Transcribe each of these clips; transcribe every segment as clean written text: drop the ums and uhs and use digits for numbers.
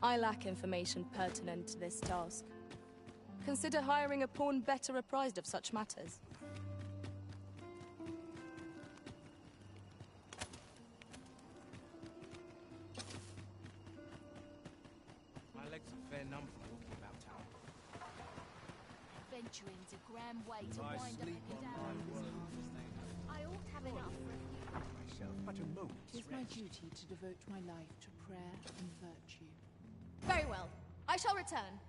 I lack information pertinent to this task. Consider hiring a pawn better apprised of such matters. My legs are fair numb from walking about town. Adventuring's a grand way to wind up in the down. I ought to have enough for a few. Myself, but a moment. It is my duty to devote my life to prayer and virtue. Very well. I shall return.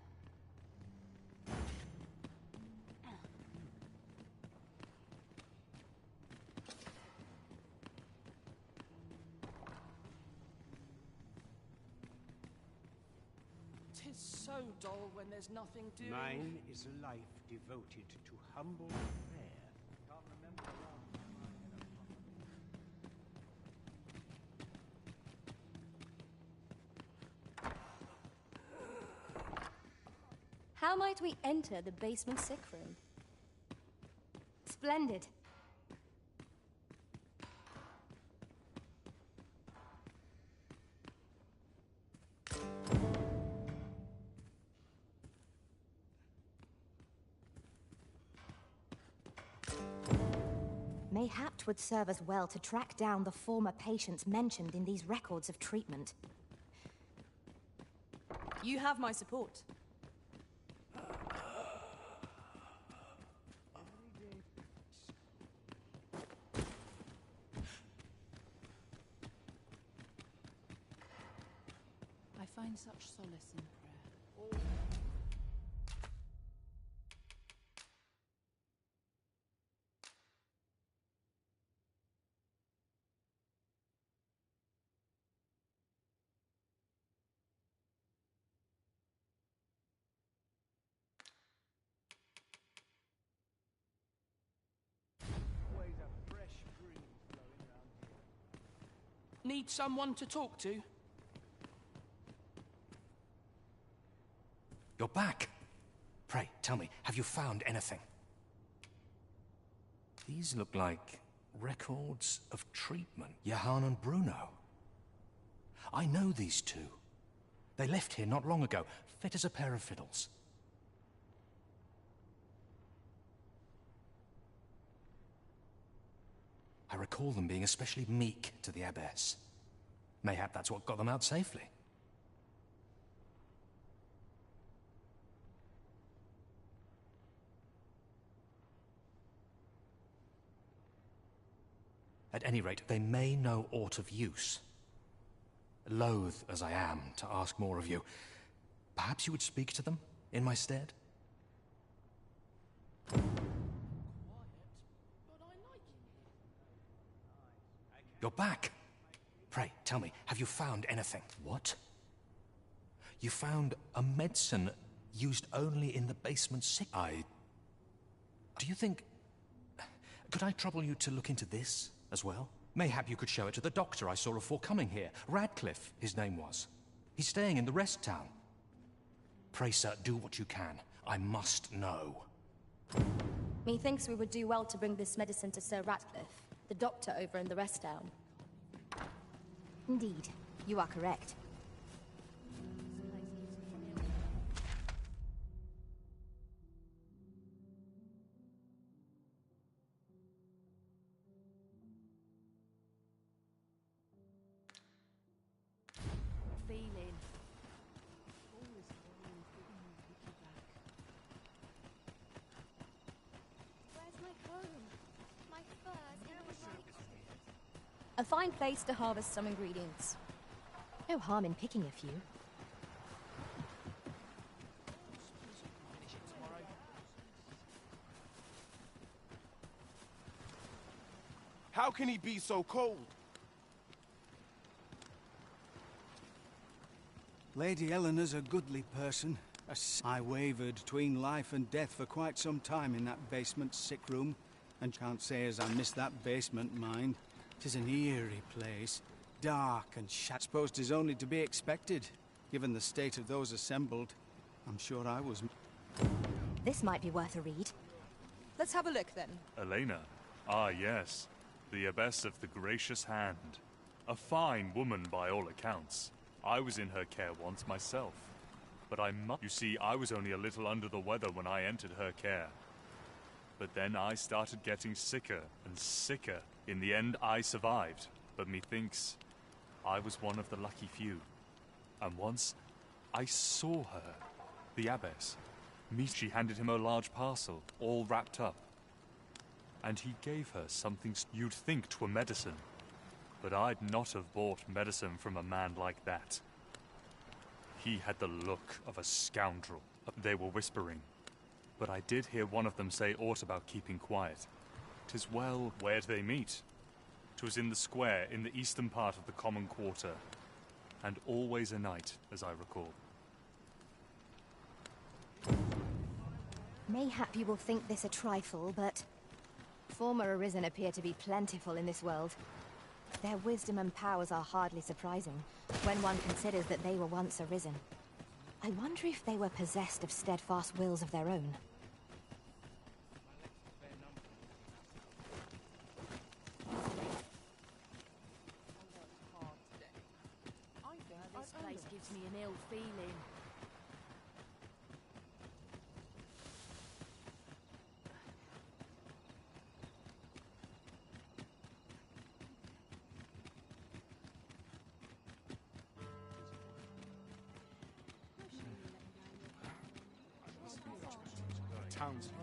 Tis so dull when there's nothing doing. Mine is a life devoted to humble prayer. Can't remember the last time I had a How might we enter the basement sick room? Splendid. Mayhap 'twould serve us well to track down the former patients mentioned in these records of treatment. You have my support. I find such solace in prayer. always a fresh breeze blowing around here. Need someone to talk to? You're back. Pray, tell me, have you found anything? These look like records of treatment. Johann and Bruno. I know these two. They left here not long ago, fit as a pair of fiddles. I recall them being especially meek to the abbess. Mayhap that's what got them out safely. At any rate, they may know aught of use. Loath as I am to ask more of you, perhaps you would speak to them in my stead? Quiet, but I like it. You're back. Pray, tell me, have you found anything? What? You found a medicine used only in the basement sick... Do you think... Could I trouble you to look into this as well? Mayhap you could show it to the doctor I saw before coming here. Radcliffe, his name was. He's staying in the rest town. Pray, sir, do what you can. I must know. Methinks we would do well to bring this medicine to Sir Ratcliffe, the doctor over in the rest town. Indeed, you are correct. Feeling. Where's my comb? My furs in the right. A fine place to harvest some ingredients. No harm in picking a few. How can he be so cold? Lady Eleanor's a goodly person. I wavered between life and death for quite some time in that basement sick room, and can't say as I miss that basement, mind. 'Tis an eerie place, dark and shut. Suppose 'tis only to be expected, given the state of those assembled. I'm sure I was... This might be worth a read. Let's have a look then. Elena. Ah, yes. The Abbess of the Gracious Hand. A fine woman by all accounts. I was in her care once myself. But you see, I was only a little under the weather when I entered her care. But then I started getting sicker and sicker. In the end, I survived. But methinks I was one of the lucky few. And once, I saw her, the abbess. She handed him a large parcel, all wrapped up. And he gave her something you'd think 'twere medicine. But I'd not have bought medicine from a man like that. He had the look of a scoundrel. They were whispering, but I did hear one of them say aught about keeping quiet. 'Tis well, where'd they meet? 'Twas in the square in the eastern part of the common quarter, and always a night, as I recall. Mayhap you will think this a trifle, but former Arisen appear to be plentiful in this world. Their wisdom and powers are hardly surprising, when one considers that they were once Arisen. I wonder if they were possessed of steadfast wills of their own. This place gives me an ill feeling. Townsend.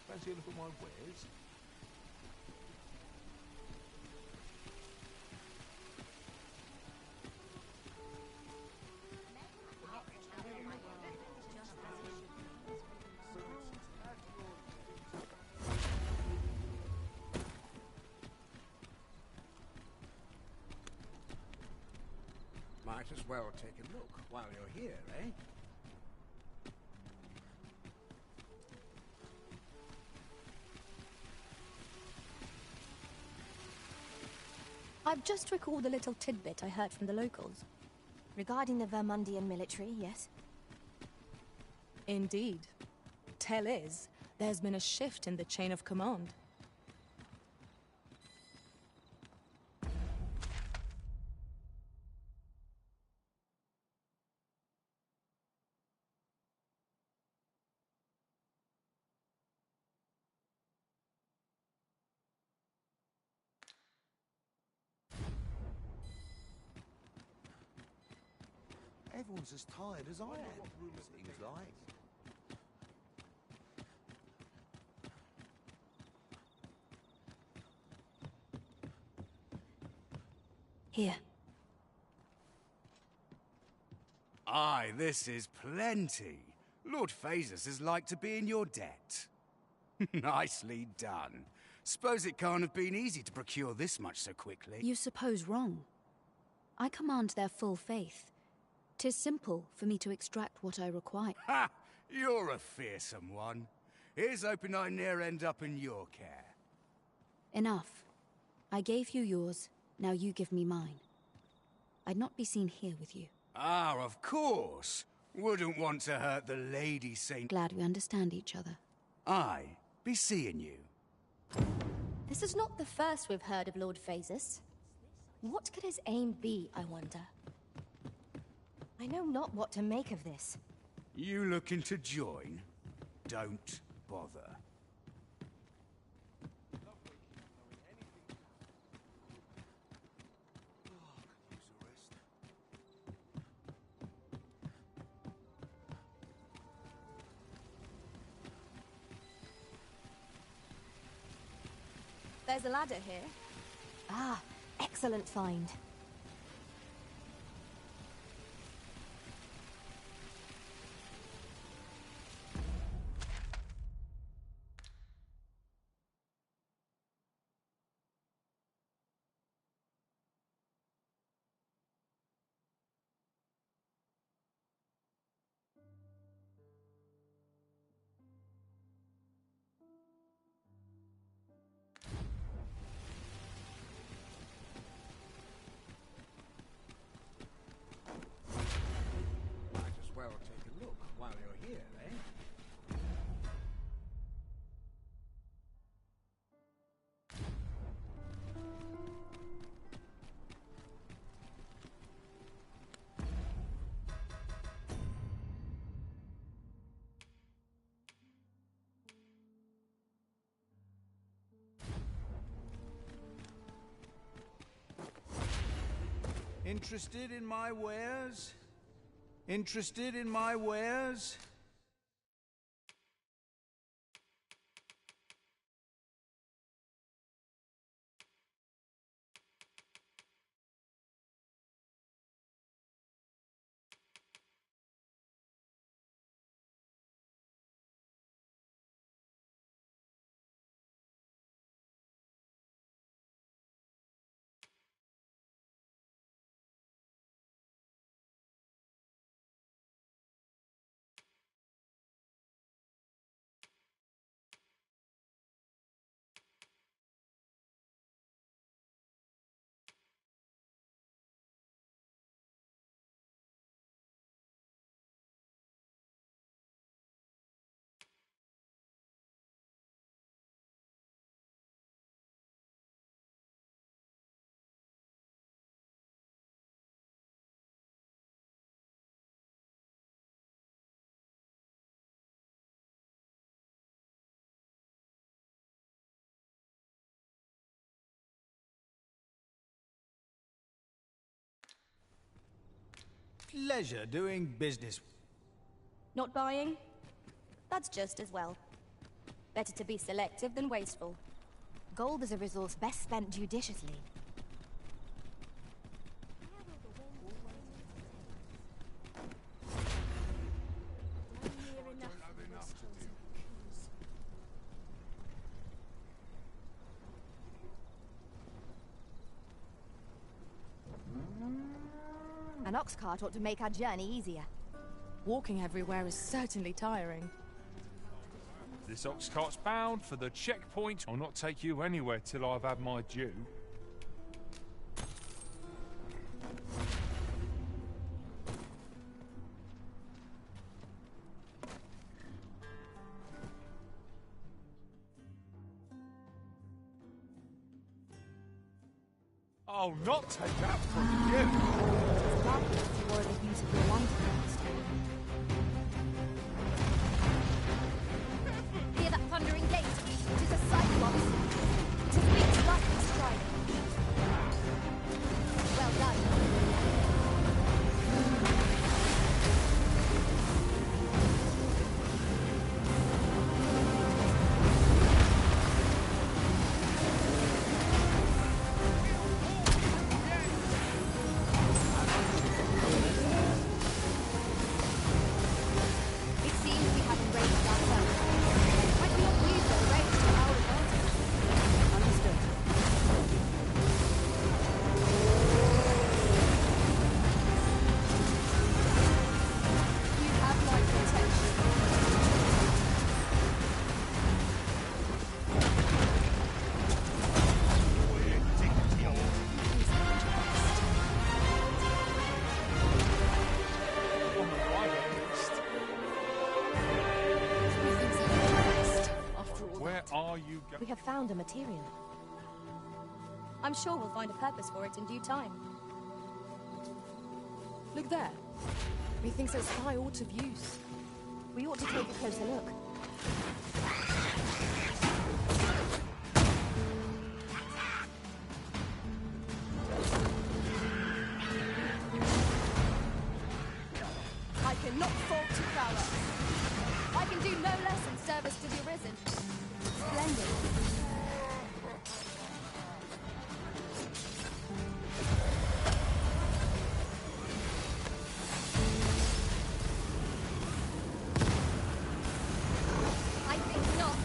Fancy a look at my wares? Might as well take a look while you're here, eh? I've just recalled a little tidbit I heard from the locals. Regarding the Vermundian military, yes? Indeed. Tell is, there's been a shift in the chain of command. Everyone's as tired as I am, seems like. Here. Aye, this is plenty. Lord Phasus is like to be in your debt. Nicely done. Suppose it can't have been easy to procure this much so quickly. You suppose wrong. I command their full faith. 'Tis simple for me to extract what I require. Ha! You're a fearsome one. Here's hoping I ne'er end up in your care. Enough. I gave you yours, now you give me mine. I'd not be seen here with you. Ah, of course. Wouldn't want to hurt the Lady Saint. Glad we understand each other. Aye, be seeing you. This is not the first we've heard of Lord Phasus. What could his aim be, I wonder? I know not what to make of this. You looking to join? Don't bother. There's a ladder here. Ah, excellent find. Interested in my wares? Interested in my wares? Pleasure doing business. Not buying? That's just as well. Better to be selective than wasteful. Gold is a resource best spent judiciously. An ox cart ought to make our journey easier. Walking everywhere is certainly tiring. This ox cart's bound for the checkpoint. I'll not take you anywhere till I've had my due. I'll not take that from you! It's darkness toward the use of your lantern. Hear that thundering gate? It is a cyclops. It speaks lightning strike. Well done. We have found a material. I'm sure we'll find a purpose for it in due time. Look there. Methinks that spy ought of use. We ought to take a closer look. I cannot fault to power. I can do no less in service to the Arisen. Splendid. I think not.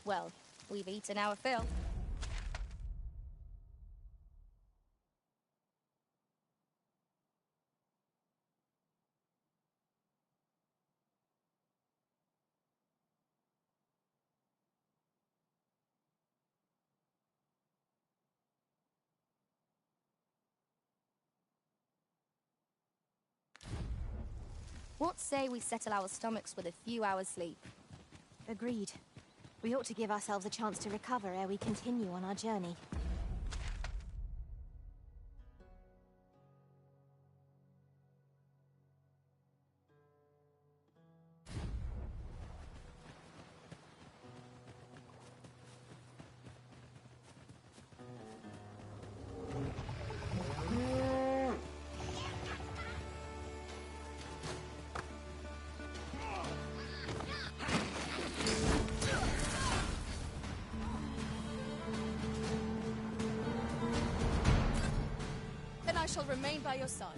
Well, we've eaten our fill. What say we settle our stomachs with a few hours sleep? Agreed. We ought to give ourselves a chance to recover ere we continue on our journey. Then I shall remain by your side.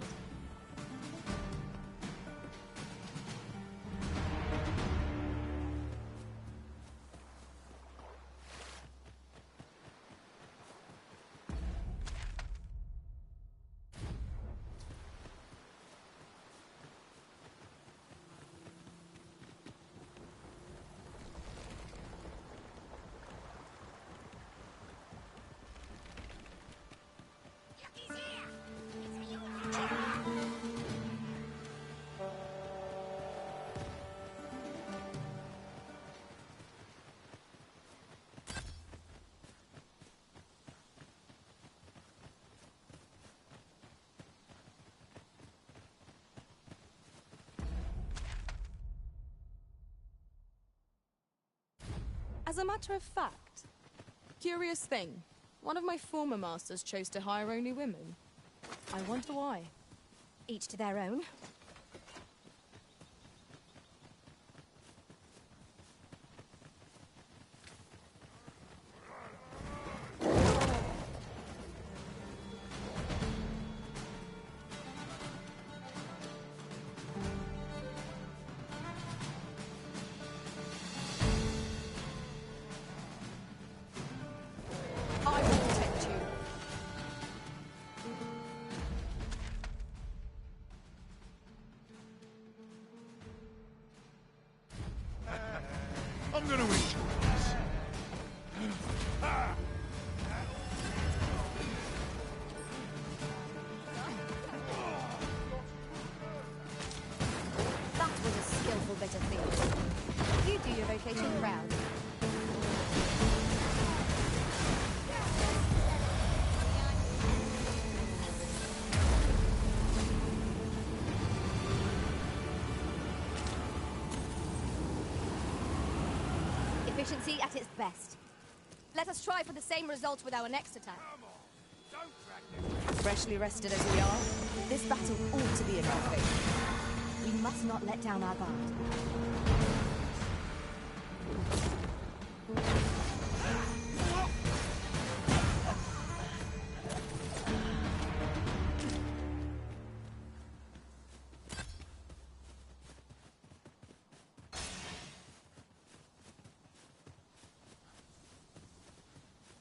As a matter of fact, curious thing, one of my former masters chose to hire only women. I wonder why. Each to their own. I will protect you. I'm gonna enjoy this. That was a skillful bit of theater. You do your vocation proud. Efficiency at its best. Let us try for the same result with our next attack. Freshly rested as we are, this battle ought to be a good thing. We must not let down our guard.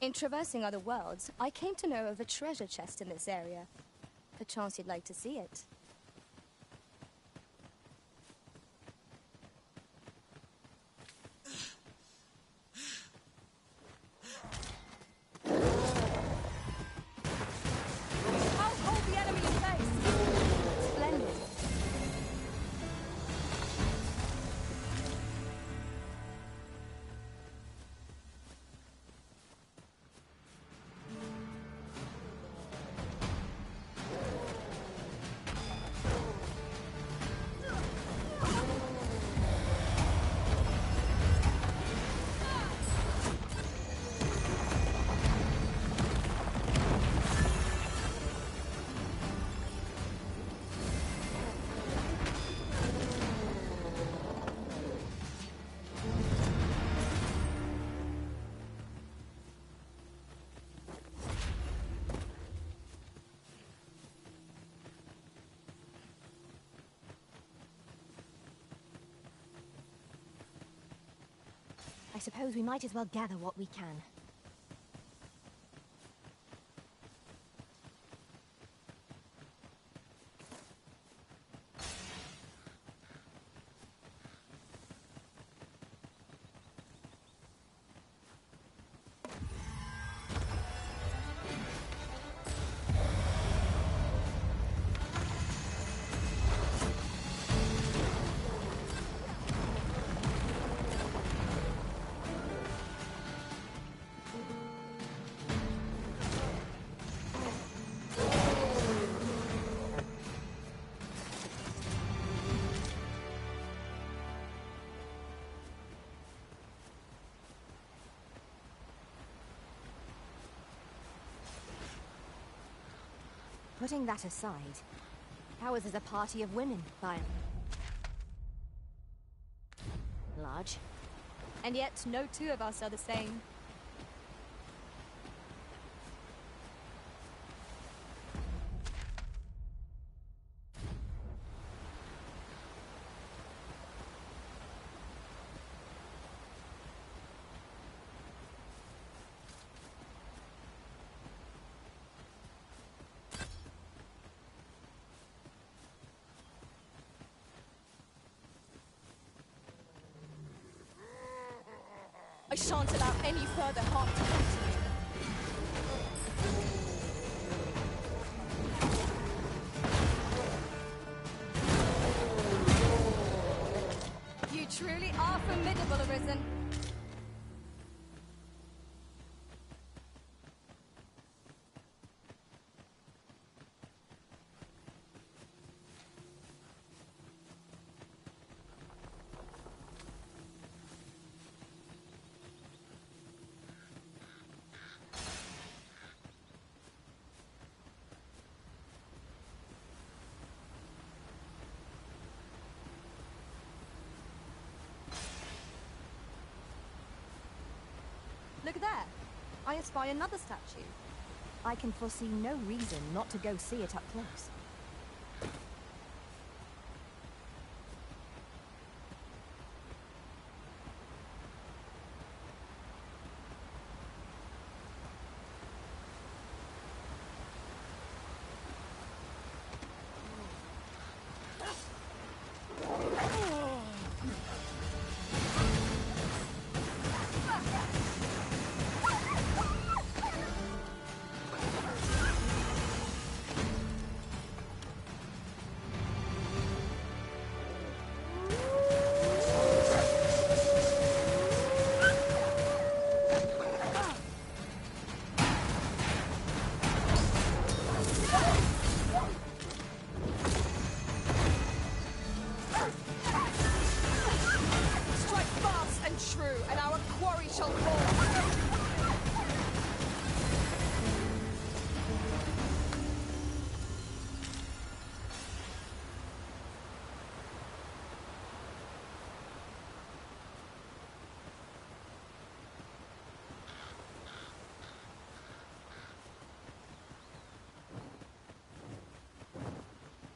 In traversing other worlds, I came to know of a treasure chest in this area. Perchance you'd like to see it. I'll hold the enemy in place. Splendid. I suppose we might as well gather what we can. Putting that aside, ours is a party of women, by and large. And yet, no two of us are the same. I shan't allow any further harm to come to you. You truly are formidable, Arisen. Look there. I espy another statue. I can foresee no reason not to go see it up close.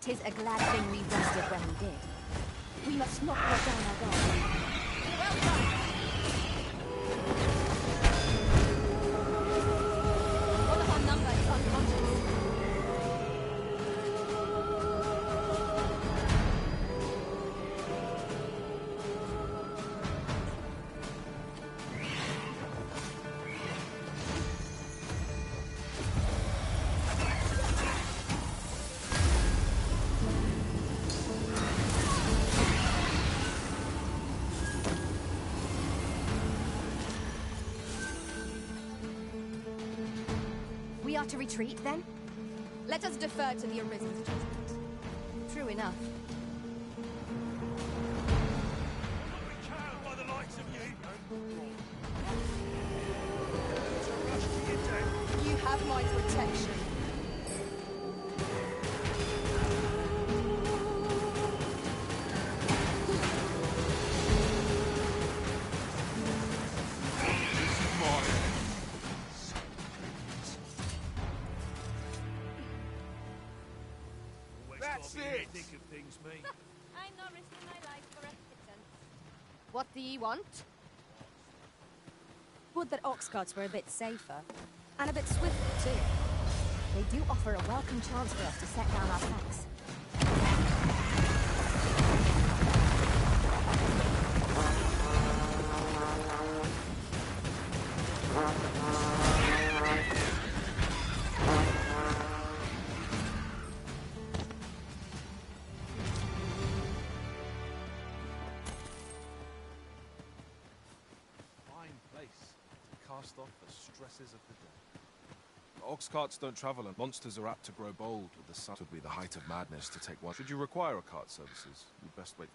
Tis a glad thing we rested when we did. We must not let down our guard. Well done! One of our number is unconscious. We are to retreat, then? Let us defer to the Arisen's judgment. True enough. You have my protection. That's it! Think of things, me. I'm not risking my life for a pittance. What do ye want? Would that ox carts were a bit safer. And a bit swifter, too. They do offer a welcome chance for us to set down our packs. Fine place to cast off the stresses of the day. Ox carts don't travel, and monsters are apt to grow bold with the sun. It would be the height of madness to take one. Should you require a cart services, you'd best wait.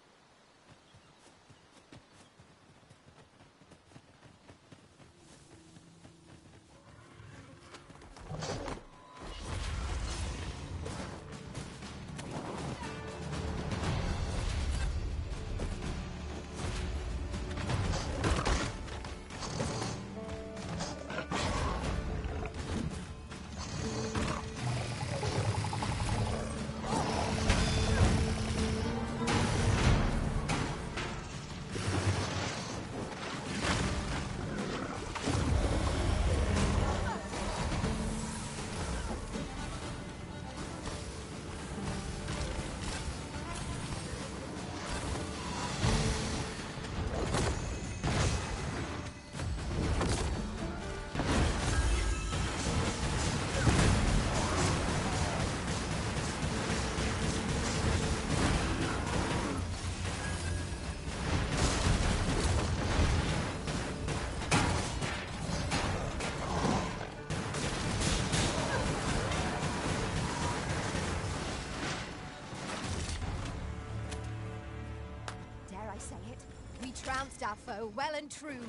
Trounced our foe, well and true.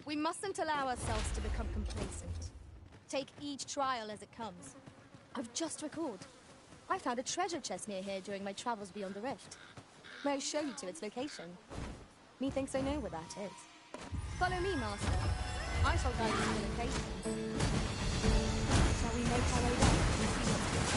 We mustn't allow ourselves to become complacent. Take each trial as it comes. I've just recalled. I found a treasure chest near here during my travels beyond the rift. May I show you to its location? Methinks I know where that is. Follow me, Master. I shall guide you to the location. Shall we make our way down and see what's good?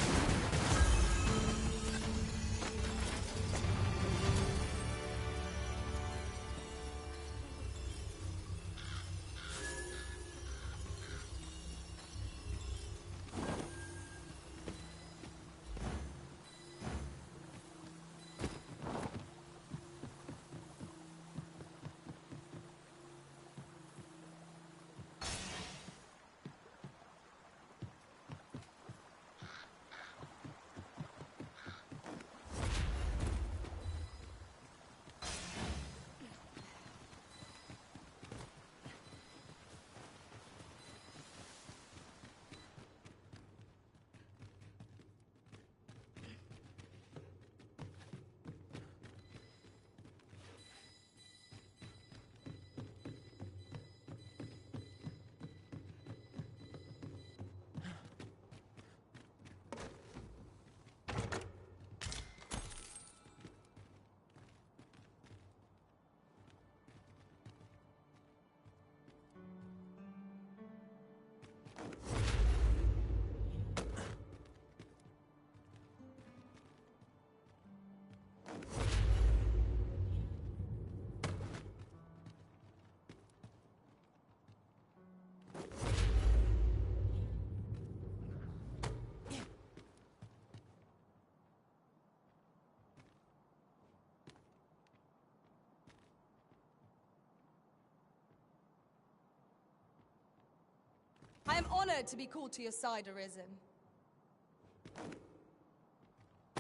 I am honored to be called to your side, Arisen.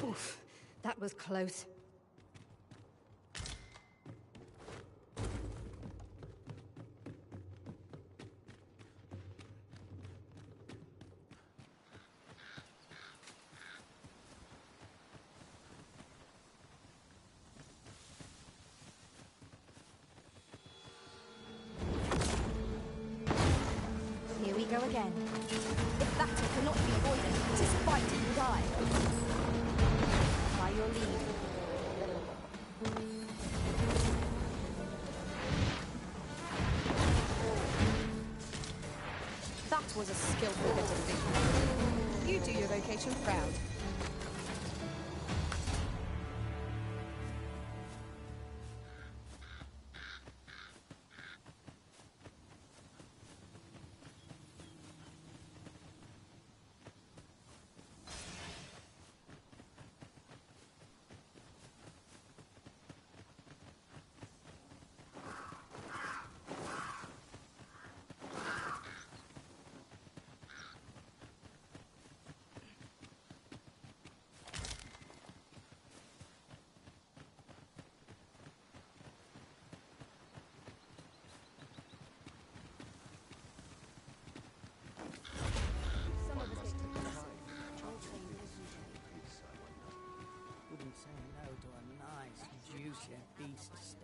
Oof, that was close. Here we go again. If battle cannot be avoided, 'tis fight or die. By your lead. That was a skillful bit of thing. You do your vocation proud.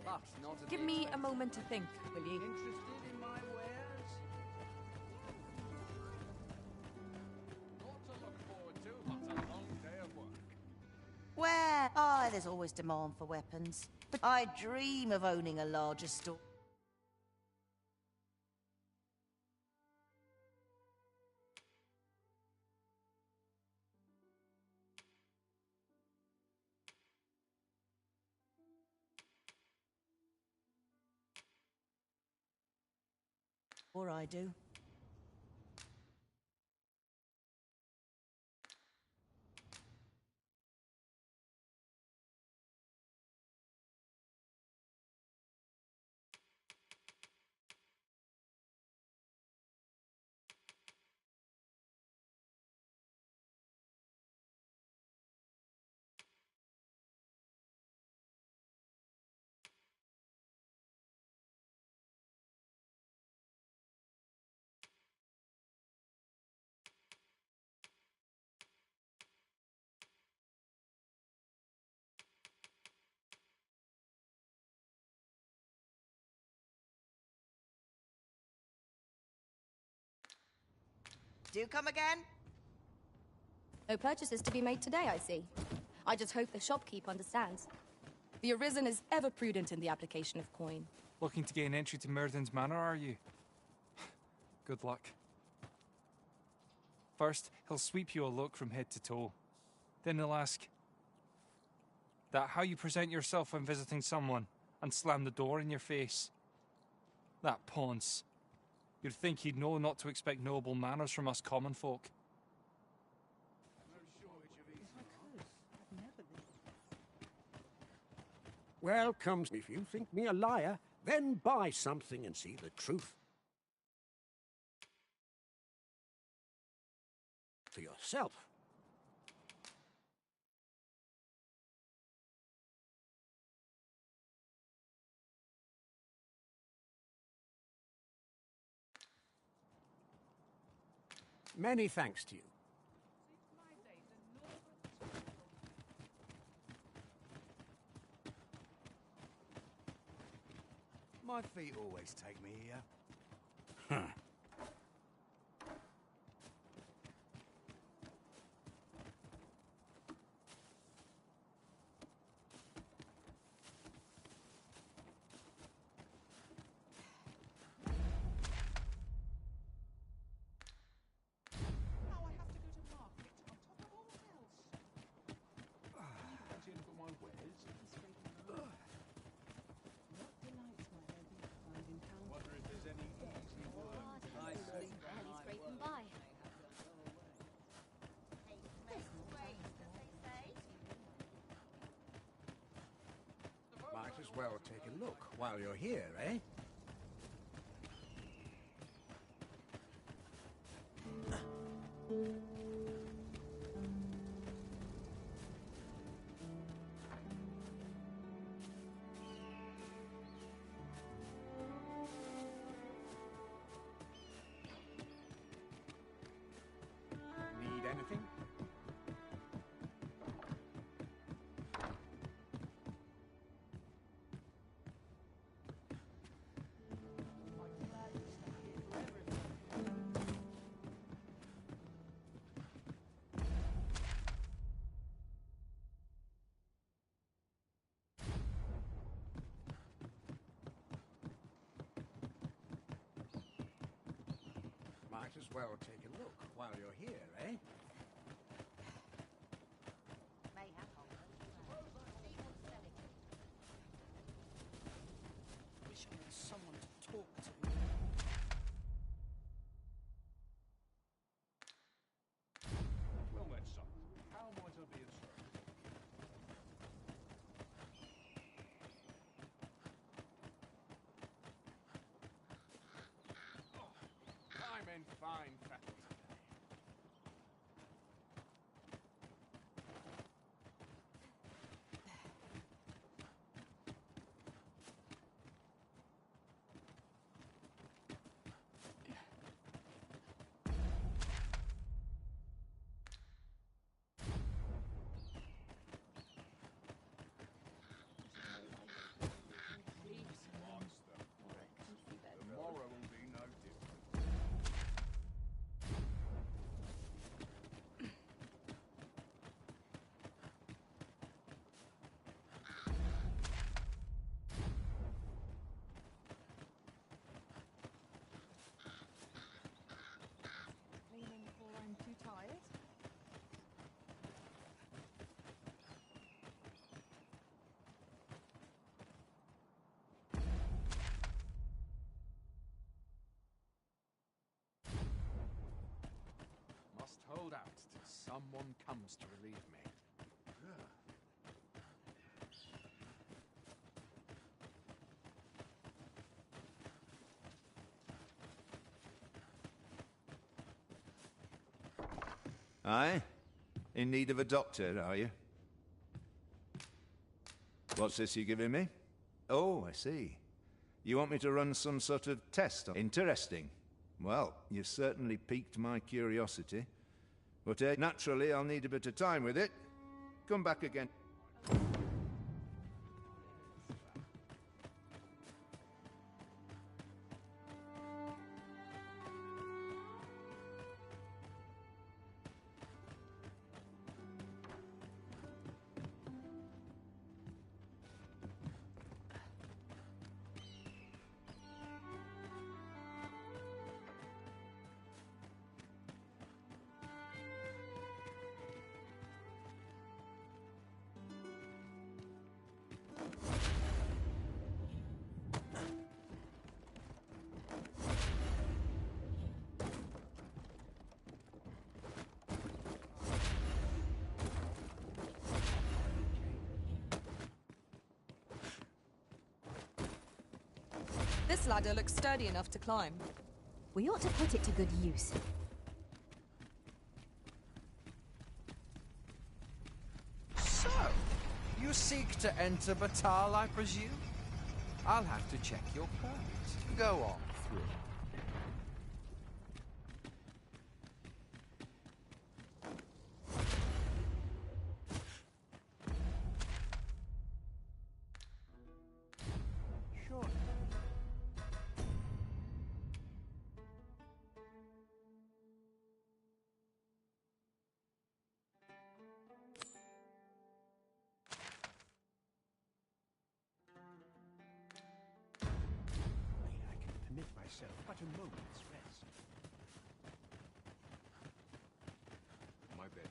But give me a moment to think, will you? Interested in my wares? Lots to look forward to, but a long day of work. Where? There's always demand for weapons. But I dream of owning a larger store. Or I do. Do come again? No purchases to be made today, I see. I just hope the shopkeep understands. The Arisen is ever prudent in the application of coin. Looking to gain entry to Myrddin's Manor, are you? Good luck. First, he'll sweep you a look from head to toe. Then he'll ask that how you present yourself when visiting someone, and slam the door in your face. That ponce. You'd think he'd know not to expect noble manners from us common folk. Welcome. If you think me a liar, then buy something and see the truth for yourself. Many thanks to you. My feet always take me here. Huh. Might as well take a look while you're here, eh? Need anything? Might as well take a look while you're here, eh? Wish I had someone to talk to. Well then, son, how might I be of service? I'm in fine fettle today. Someone comes to relieve me. Aye? In need of a doctor, are you? What's this you're giving me? Oh, I see. You want me to run some sort of test? Interesting. Well, you've certainly piqued my curiosity. But naturally, I'll need a bit of time with it. Come back again. This ladder looks sturdy enough to climb. We ought to put it to good use. So, you seek to enter Batal, I presume? I'll have to check your permit. Go on through. Sure. I can permit myself but a moment's rest. My bed,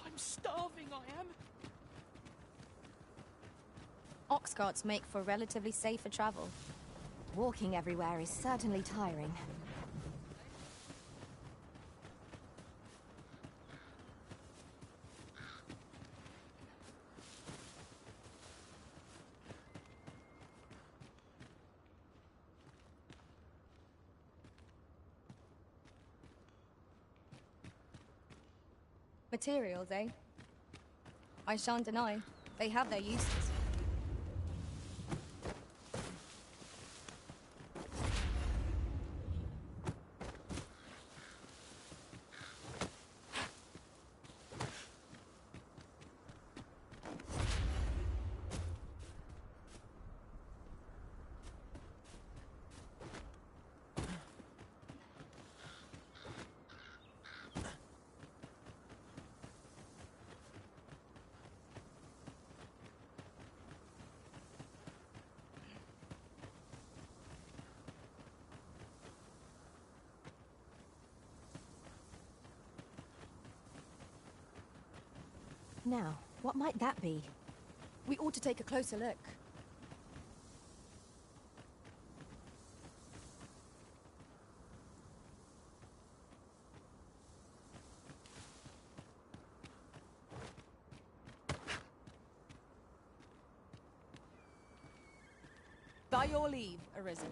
I'm starving, I am. Ox carts make for relatively safer travel. Walking everywhere is certainly tiring. Materials, eh? I shan't deny. They have their uses. Now, what might that be? We ought to take a closer look. By your leave, Arisen.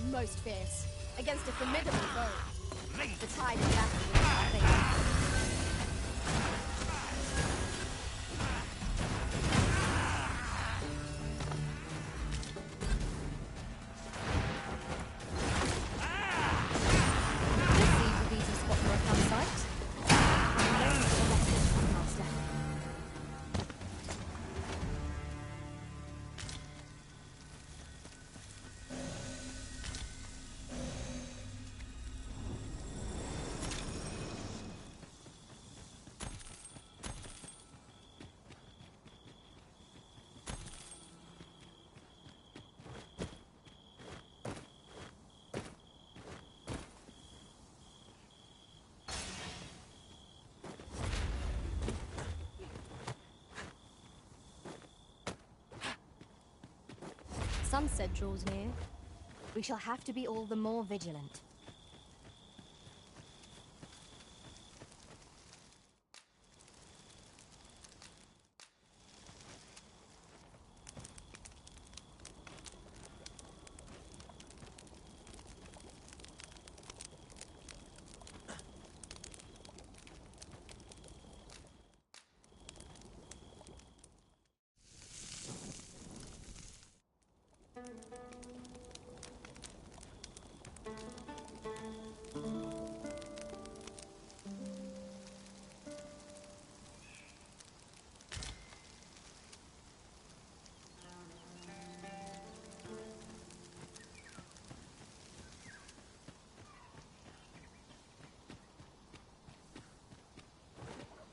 most fierce, against a formidable foe. The tide of battle is in our favor. Sunset draws near. We shall have to be all the more vigilant.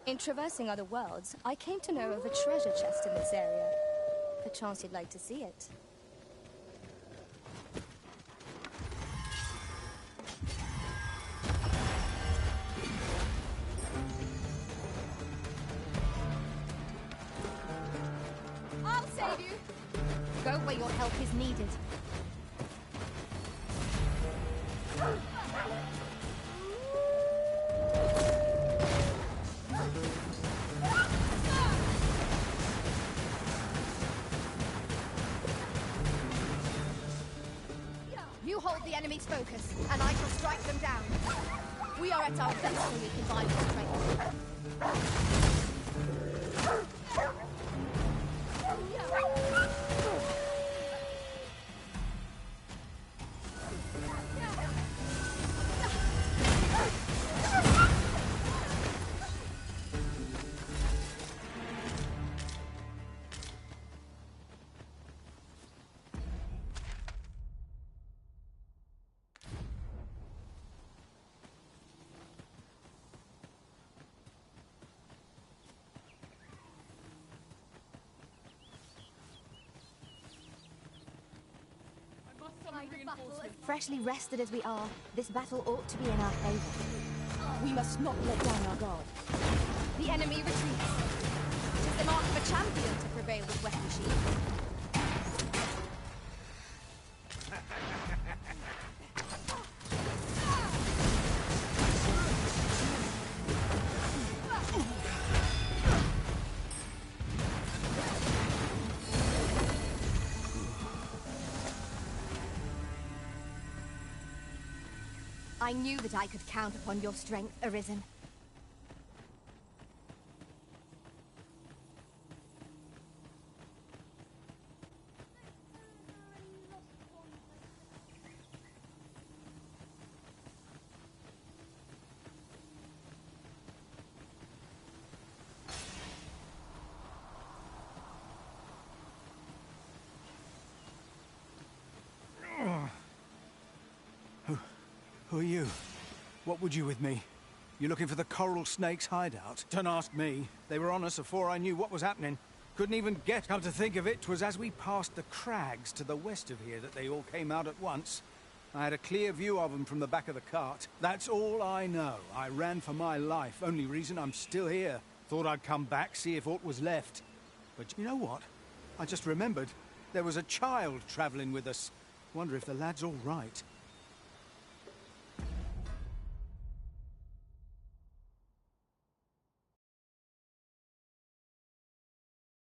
In traversing other worlds, I came to know of a treasure chest in this area. Perchance you'd like to see it. I'll save you! Go where your help is needed. You hold the enemy's focus, and I shall strike them down. We are at our best when we combine our strength. Freshly rested as we are, this battle ought to be in our favor. We must not let down our guard. The enemy retreats. It is the mark of a champion to prevail with weapon sheath. I knew that I could count upon your strength, Arisen. Who are you? What would you with me? You looking for the coral snake's hideout? Don't ask me. They were on us before I knew what was happening. Couldn't even get. Come to think of it, 'twas as we passed the crags to the west of here that they all came out at once. I had a clear view of them from the back of the cart. That's all I know. I ran for my life. Only reason I'm still here. Thought I'd come back, see if aught was left. But you know what? I just remembered. There was a child travelling with us. Wonder if the lad's all right.